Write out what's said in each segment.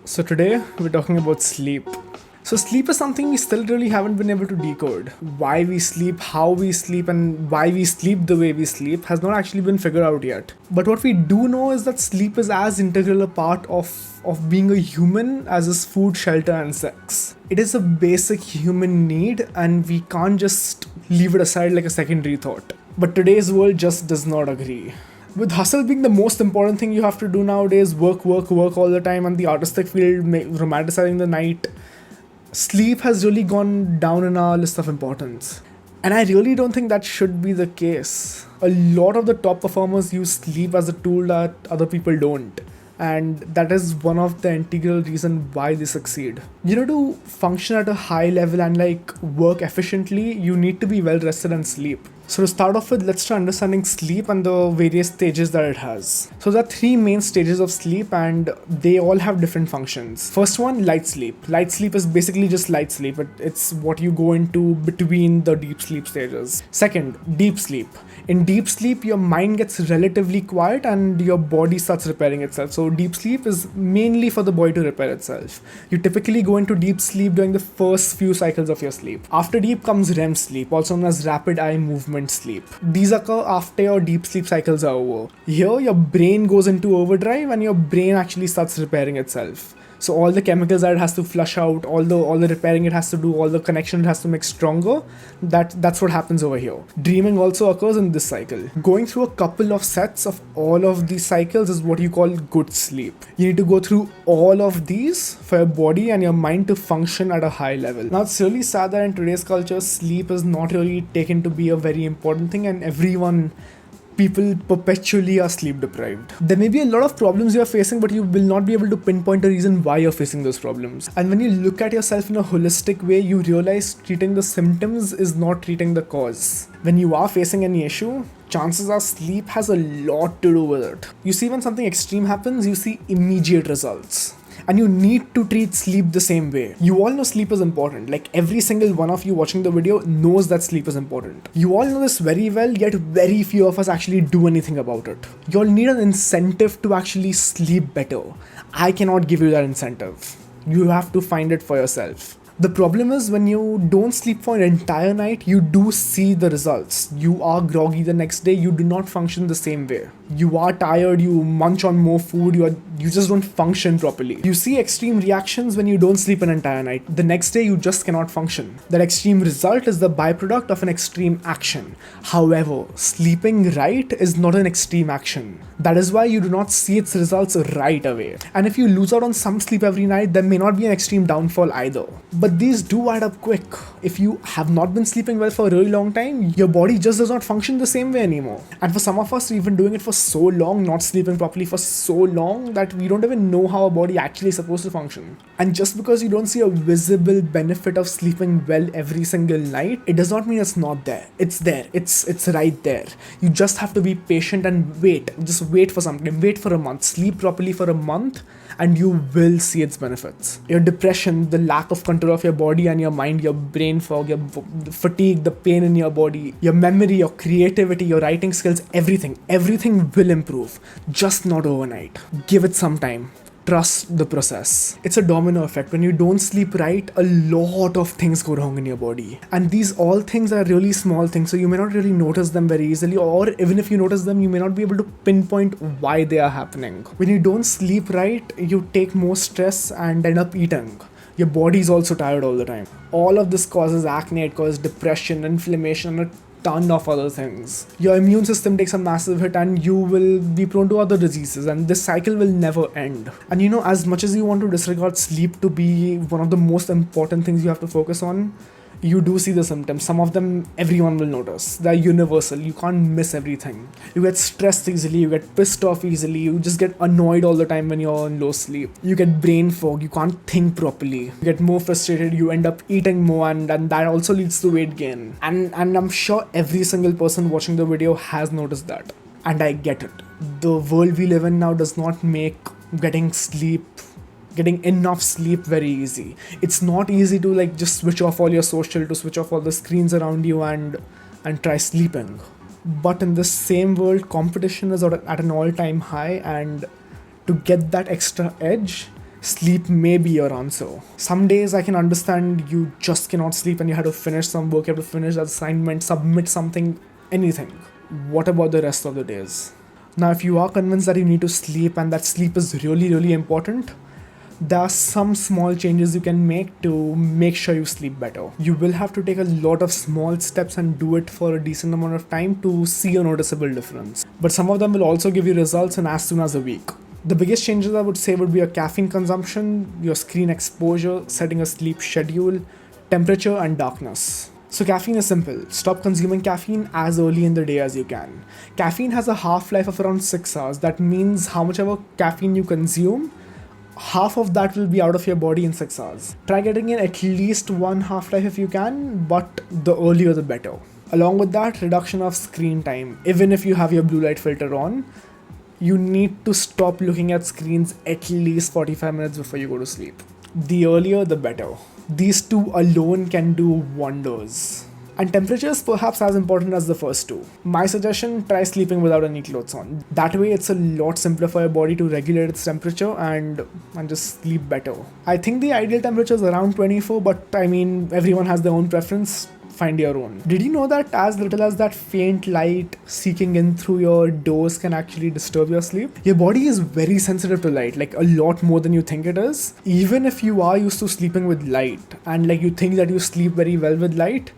So today we're talking about sleep. So sleep is something we still really haven't been able to decode. Why we sleep, how we sleep, and why we sleep the way we sleep has not actually been figured out yet. But what we do know is that sleep is as integral a part of being a human as is food, shelter, and sex. It is a basic human need and we can't just leave it aside like a secondary thought. But today's world just does not agree. With hustle being the most important thing you have to do nowadays, work all the time, and the artistic field romanticizing the night, sleep has really gone down in our list of importance. And I really don't think that should be the case. A lot of the top performers use sleep as a tool that other people don't. And that is one of the integral reason why they succeed. To function at a high level and work efficiently, you need to be well rested and sleep. So to start off with, let's try understanding sleep and the various stages that it has. So there are three main stages of sleep and they all have different functions. First one, light sleep. Light sleep is basically just light sleep. It's what you go into between the deep sleep stages. Second, deep sleep. In deep sleep, your mind gets relatively quiet and your body starts repairing itself. So deep sleep is mainly for the body to repair itself. You typically go into deep sleep during the first few cycles of your sleep. After deep comes REM sleep, also known as rapid eye movement sleep. These occur after your deep sleep cycles are over. Here, your brain goes into overdrive and your brain actually starts repairing itself. So all the chemicals that it has to flush out, all the repairing it has to do, all the connection it has to make stronger, that's what happens over here. Dreaming also occurs in this cycle. Going through a couple of sets of all of these cycles is what you call good sleep. You need to go through all of these for your body and your mind to function at a high level. Now it's really sad that in today's culture, sleep is not really taken to be a very important thing and people perpetually are sleep deprived. There may be a lot of problems you are facing, but you will not be able to pinpoint a reason why you're facing those problems. And when you look at yourself in a holistic way, you realize treating the symptoms is not treating the cause. When you are facing any issue, chances are sleep has a lot to do with it. You see, when something extreme happens, you see immediate results. And you need to treat sleep the same way. You all know sleep is important. Every single one of you watching the video knows that sleep is important. You all know this very well, yet very few of us actually do anything about it. You all need an incentive to actually sleep better. I cannot give you that incentive. You have to find it for yourself. The problem is when you don't sleep for an entire night, you do see the results. You are groggy the next day, you do not function the same way. You are tired, you munch on more food, you just don't function properly. You see extreme reactions when you don't sleep an entire night. The next day you just cannot function. That extreme result is the byproduct of an extreme action. However, sleeping right is not an extreme action. That is why you do not see its results right away. And if you lose out on some sleep every night, there may not be an extreme downfall either. But these do add up quick. If you have not been sleeping well for a really long time, your body just does not function the same way anymore. And for some of us, we've been doing it for so long, not sleeping properly for so long, that we don't even know how our body actually is supposed to function. And just because you don't see a visible benefit of sleeping well every single night, it does not mean it's not there. It's there. It's right there. You just have to be patient and wait. Just wait for something. Wait for a month. Sleep properly for a month and you will see its benefits. Your depression, the lack of control of your body and your mind, your brain fog, your fatigue, the pain in your body, your memory, your creativity, your writing skills, everything will improve. Just not overnight. Give it some time. Trust the process. It's a domino effect. When you don't sleep right, a lot of things go wrong in your body. And these all things are really small things, so you may not really notice them very easily, or even if you notice them, you may not be able to pinpoint why they are happening. When you don't sleep right, you take more stress and end up eating. Your body is also tired all the time. All of this causes acne, it causes depression, inflammation, and a ton of other things. Your immune system takes a massive hit and you will be prone to other diseases, and this cycle will never end. And as much as you want to disregard sleep to be one of the most important things you have to focus on, you do see the symptoms. Some of them everyone will notice. They're universal. You can't miss everything. You get stressed easily, you get pissed off easily, you just get annoyed all the time when you're in low sleep. You get brain fog, you can't think properly. You get more frustrated, you end up eating more, and that also leads to weight gain. And I'm sure every single person watching the video has noticed that. And I get it. The world we live in now does not make getting enough sleep very easy. It's not easy to just switch off all your social, to switch off all the screens around you and try sleeping. But in this same world, competition is at an all-time high, and to get that extra edge, sleep may be your answer. Some days I can understand you just cannot sleep and you have to finish some work, you have to finish that assignment, submit something, anything. What about the rest of the days? Now, if you are convinced that you need to sleep and that sleep is really, really important, there are some small changes you can make to make sure you sleep better. You will have to take a lot of small steps and do it for a decent amount of time to see a noticeable difference. But some of them will also give you results in as soon as a week. The biggest changes I would say would be your caffeine consumption, your screen exposure, setting a sleep schedule, temperature, and darkness. So caffeine is simple. Stop consuming caffeine as early in the day as you can. Caffeine has a half-life of around 6 hours. That means how much ever caffeine you consume, half of that will be out of your body in 6 hours. Try getting in at least one half-life if you can, but the earlier the better. Along with that, reduction of screen time. Even if you have your blue light filter on, you need to stop looking at screens at least 45 minutes before you go to sleep. The earlier, the better. These two alone can do wonders. And temperature is perhaps as important as the first two. My suggestion, try sleeping without any clothes on. That way it's a lot simpler for your body to regulate its temperature and just sleep better. I think the ideal temperature is around 24, but I mean, everyone has their own preference. Find your own. Did you know that as little as that faint light seeking in through your doors can actually disturb your sleep? Your body is very sensitive to light, like a lot more than you think it is. Even if you are used to sleeping with light and like you think that you sleep very well with light,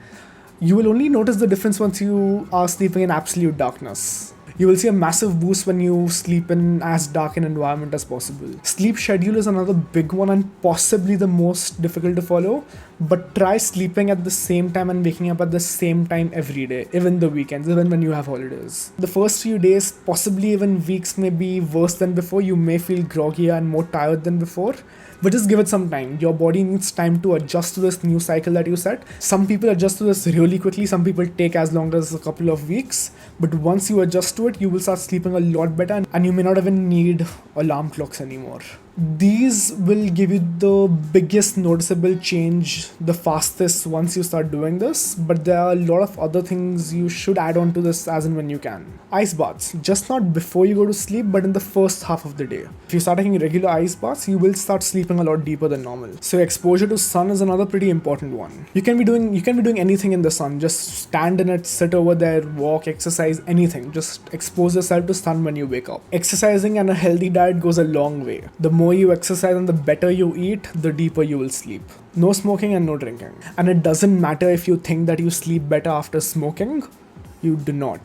you will only notice the difference once you are sleeping in absolute darkness. You will see a massive boost when you sleep in as dark an environment as possible. Sleep schedule is another big one and possibly the most difficult to follow, but try sleeping at the same time and waking up at the same time every day, even the weekends, even when you have holidays. The first few days, possibly even weeks, may be worse than before. You may feel groggier and more tired than before, but just give it some time. Your body needs time to adjust to this new cycle that you set. Some people adjust to this really quickly, some people take as long as a couple of weeks, but once you adjust to it, you will start sleeping a lot better and you may not even need alarm clocks anymore. These will give you the biggest noticeable change the fastest once you start doing this, but there are a lot of other things you should add on to this as and when you can. Ice baths, just not before you go to sleep, but in the first half of the day. If you start taking regular ice baths, you will start sleeping a lot deeper than normal. So exposure to sun is another pretty important one. You can be doing anything in the sun. Just stand in it, sit over there, walk, exercise, anything. Just expose yourself to sun when you wake up. Exercising and a healthy diet goes a long way. The more you exercise and the better you eat, the deeper you will sleep. No smoking and no drinking. And it doesn't matter if you think that you sleep better after smoking. You do not.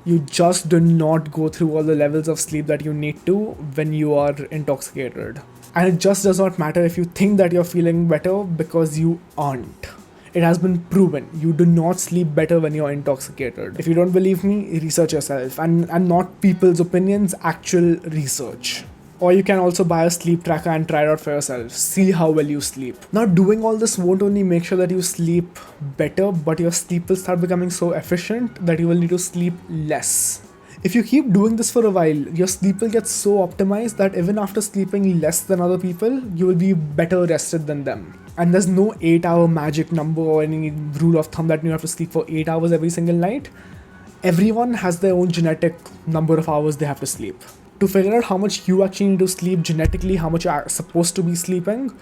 You just do not go through all the levels of sleep that you need to when you are intoxicated. And it just does not matter if you think that you're feeling better, because you aren't. It has been proven. You do not sleep better when you're intoxicated. If you don't believe me, research yourself. And not people's opinions, actual research. Or you can also buy a sleep tracker and try it out for yourself. See how well you sleep. Now, doing all this won't only make sure that you sleep better, but your sleep will start becoming so efficient that you will need to sleep less. If you keep doing this for a while, your sleep will get so optimized that even after sleeping less than other people, you will be better rested than them. And there's no 8-hour magic number or any rule of thumb that you have to sleep for 8 hours every single night. Everyone has their own genetic number of hours they have to sleep. To figure out how much you actually need to sleep genetically, how much you are supposed to be sleeping,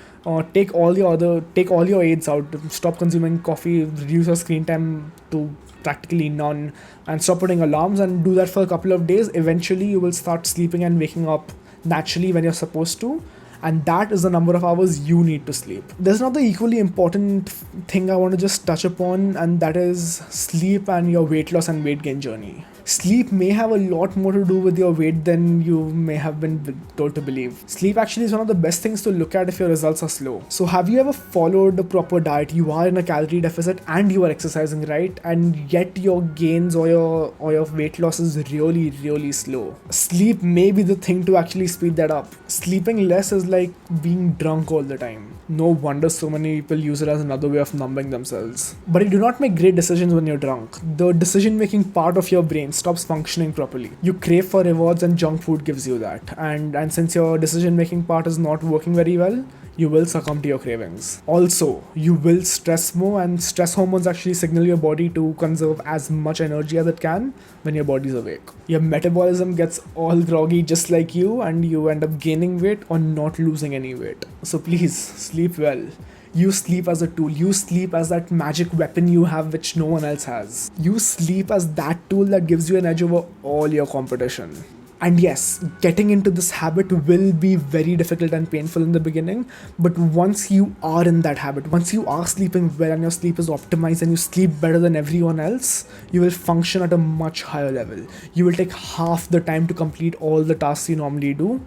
take all your aids out. Stop consuming coffee, reduce your screen time to practically none, and stop putting alarms, and do that for a couple of days. Eventually you will start sleeping and waking up naturally when you're supposed to, and that is the number of hours you need to sleep. There's another equally important thing I want to just touch upon, and that is sleep and your weight loss and weight gain journey. Sleep may have a lot more to do with your weight than you may have been told to believe. Sleep actually is one of the best things to look at if your results are slow. So have you ever followed a proper diet? You are in a calorie deficit and you are exercising, right? And yet your gains or your weight loss is really, really slow. Sleep may be the thing to actually speed that up. Sleeping less is like being drunk all the time. No wonder so many people use it as another way of numbing themselves. But you do not make great decisions when you're drunk. The decision-making part of your brain, stops functioning properly. You crave for rewards and junk food gives you that. And since your decision making part is not working very well, you will succumb to your cravings. Also, you will stress more, and stress hormones actually signal your body to conserve as much energy as it can when your body's awake. Your metabolism gets all groggy just like you, and you end up gaining weight or not losing any weight. So please, sleep well. Use sleep as a tool. Use sleep as that magic weapon you have which no one else has. Use sleep as that tool that gives you an edge over all your competition. And yes, getting into this habit will be very difficult and painful in the beginning, but once you are in that habit, once you are sleeping well and your sleep is optimized and you sleep better than everyone else, you will function at a much higher level. You will take half the time to complete all the tasks you normally do,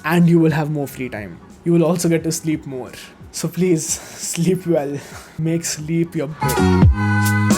and you will have more free time. You will also get to sleep more. So please, sleep well. Make sleep your bread.